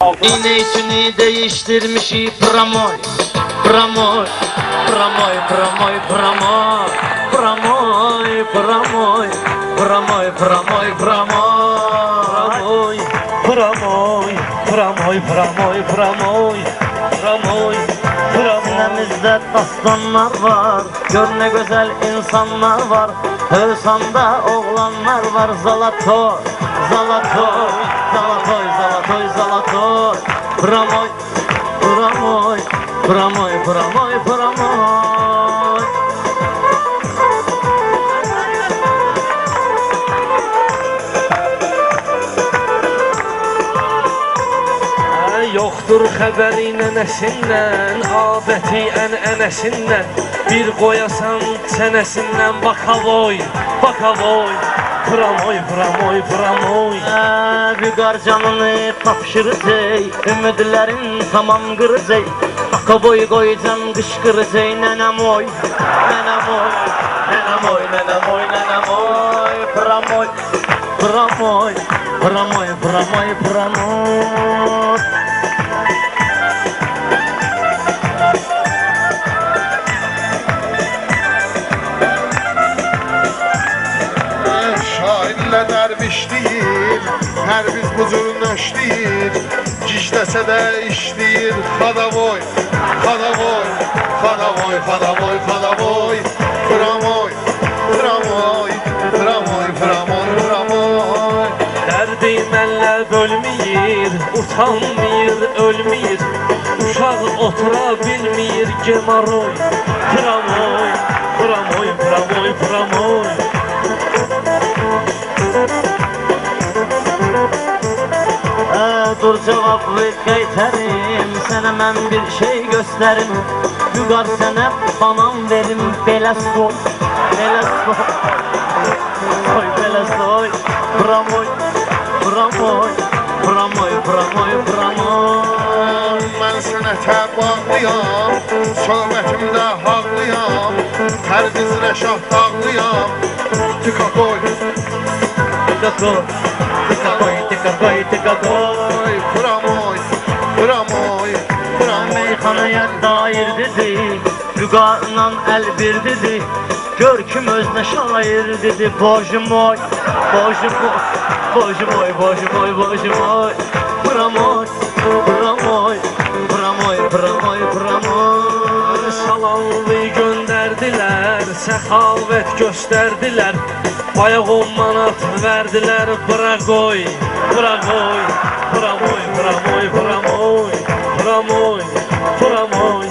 İğne içini değiştirmiş pramoy, pramoy, pramoy, pramoy, pramoy, pramoy, pramoy, pramoy, pramoy, pramoy, Pramoy, pramoy, pramoy, pramoy, pramoy, Sinemizde dastanlar var, gör ne güzel insanlar var. Hövsanda oğlanlar var, zalatoy, zalatoy, zalatoy, zalatoy, zalatoy. Pramoy, pramoy, pramoy, pramoy, pramoy. Yoktur xəbəri nənəsindən, adəti ənənəsindən. Bir qoyasan çənəsindən, bakavoy, bakavoy. Pramoy, pramoy, pramoy. Vüqar canını tapşıracaq, ümidlərin tamam qıracaq. Akaboy qoyacam qışqıracaq, nənəmoy, nənəmoy, nənəmoy, nənəmoy, nənəmoy. Pramoy, pramoy, pramoy, pramoy, pramoy. Şairlə dərvişliyir, hər biz bu cür nöşliyir. Gicləsə də işliyir, xadavoy, xadavoy, xadavoy, xadavoy, xadavoy. Pramoy, pramoy, pramoy, pramoy, pramoy. Dərdi mənlə bölməyir, utanmıyır, ölməyir. Uşaq otura bilməyir, gemaroy. Pramoy, pramoy, pramoy, pramoy. Dur cevap ver qaytarım, sənə mən bir şey göstərim. Vüqar sənə banan verim, belə soy, belə soy. Soy, belə soy. Pramoy, pramoy, pramoy, pramoy, pramoy. Mən sənətə bağlıyam, söhbətimdə haqlıyam. Hər biz rəşah dağlıyam, tıka qoy. Tıka koy, tıka koy, tıka koy, tıka koy. Pramoy, pramoy, pramoy. Meyxanaya dair dedi, vüqarla əl bir dedi. Gör kim özünə şair dedi. Bojumoy, bojumoy, bojumoy, bojumoy, bojumoy. Pramoy, pramoy, pramoy, pramoy, pramoy. Salamlı göndərdilər, səxavət göstərdilər. Bayaq 10 manat verdilər, bıra qoy, bıra qoy. Pramoy, pramoy, pramoy, pramoy, pramoy.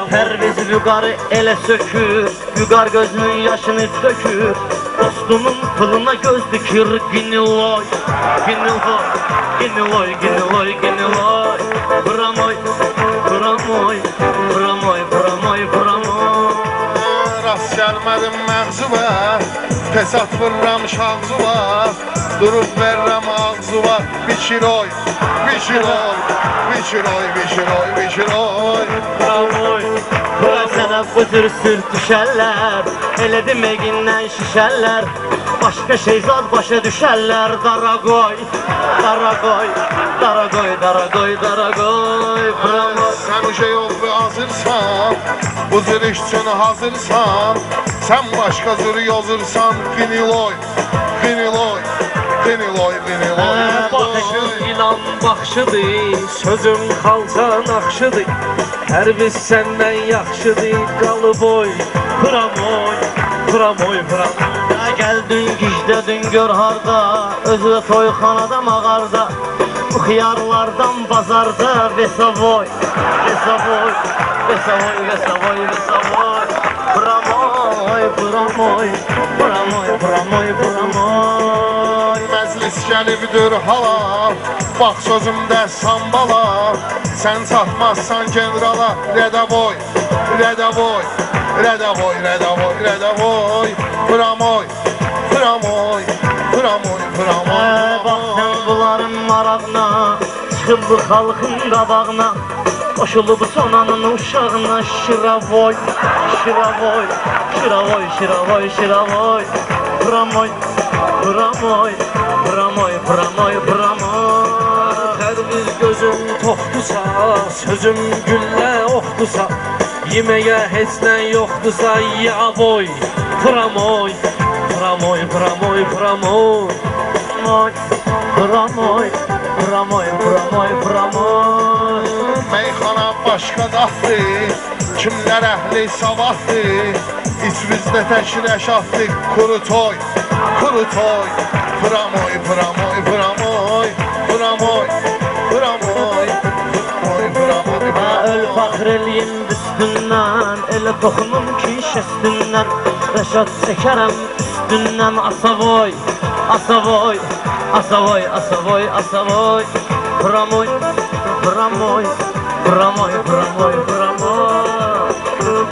Pərviz vüqarı elə sökür, vüqar gözünün yaşını dökür. Dostumun pılına göz dikir, giniloy, giniloy, giniloy, giniloy, giniloy. Pramoy, pramoy, pramoy, pramoy, pramoy. Rast gəlmədim məğzuva, pes atmıram şağzuva. Durub verirəm ağzuva, biçiroy, biçiroy, biçiroy, biçiroy, biçiroy. Pramoy, Bura sənə bu tür sürt düşərlər, elə deməyindən şişərlər. Başqa şey zad başa düşərlər. Dara qoy, dara qoy, dara qoy, dara qoy, dara qoy. Pramoy. Sən uşa yol və hazırsan, bu cür iş üçün hazırsan. Sən başqa cür yazırsan, finiloy, finiloy, finiloy, finiloy. baxışın ilan baxışıdır, sözüm xalça naxşıdır. Hər biz səndən yaxşıdır, qalıboy. Pramoy, pramoy, pramoy. Gəldin gicdədin gör harda, özü də toyxanada mağarda. Bu xiyarlardan bazarda vesavoy, vesavoy, vesavoy, vesavoy, vesavoy. Pramoy, pramoy, pramoy, pramoy, pramoy. Məclis gəlibdir hala, bax sözümdə sambala. Sən çatmazsan generala, rədavoy, rədavoy, rədavoy, rədavoy, rədavoy. Pramoy, pramoy, pramoy, pramoy. Bax sən bunların marağına, çıxıb bu xalqın qabağına. Qoşulub sonanın uşağına, şiravoy, şiravoy, şiravoy, şiravoy, şiravoy. Pramoy, pramoy, pramoy, pramoy, pramoy. Hər bir gözüm Karnım toxdusa, sözüm güllə oxdusa, yeməyə heç nə yoxdusa, ya boy, pramoy, pramoy, pramoy, pramoy. Pramoy, pramoy, pramoy, pramoy. Meyxana başqa daxtır, kimlər əhli savahdır, İçimizdə tək rəşaddır, kuru toy, kuru toy. Pramoy, pramoy, pramoy, pramoy, pramoy, pramoy, pramoy, Ha öl pramoy. fakr eləyim üstündən, elə toxunum ki şəstindən, rəşad çəkərəm üstündən, asavoy, asavoy, asavoy, asavoy, asavoy. Pramoy, pramoy, pramoy, pramoy, pramoy.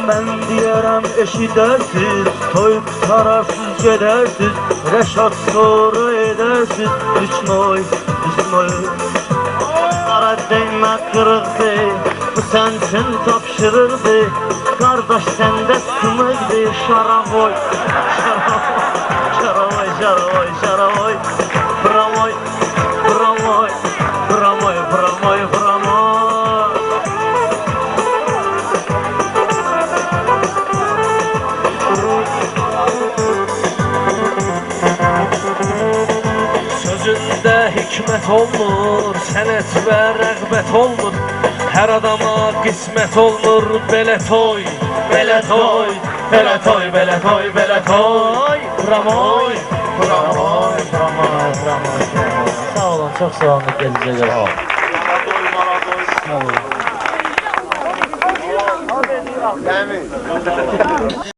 Ben diyərəm eşidərsiz, toy qutararsız gedərsiz, rəşad sonra edərsiz, düşmoy, düşmoy. Qara dəymə qırıqdı, bu sən üçün tapşırırdı, qardaş səndə sımıqdı, şaravoy, şaravoy, şaravoy, şaravoy. Pramoy, pramoy, pramoy, pramoy, pramoy. Sözündə hikmət olmur, sənət və rəğbət olmur, hər adama qismət olmur, belə toy, belə toy, belə toy, belə toy, belə toy. Pramoy, Pramoy, pramoy, pramoy. Sağ olun, çok sağ olun. Geleceğe sağ ol. Sağ olun.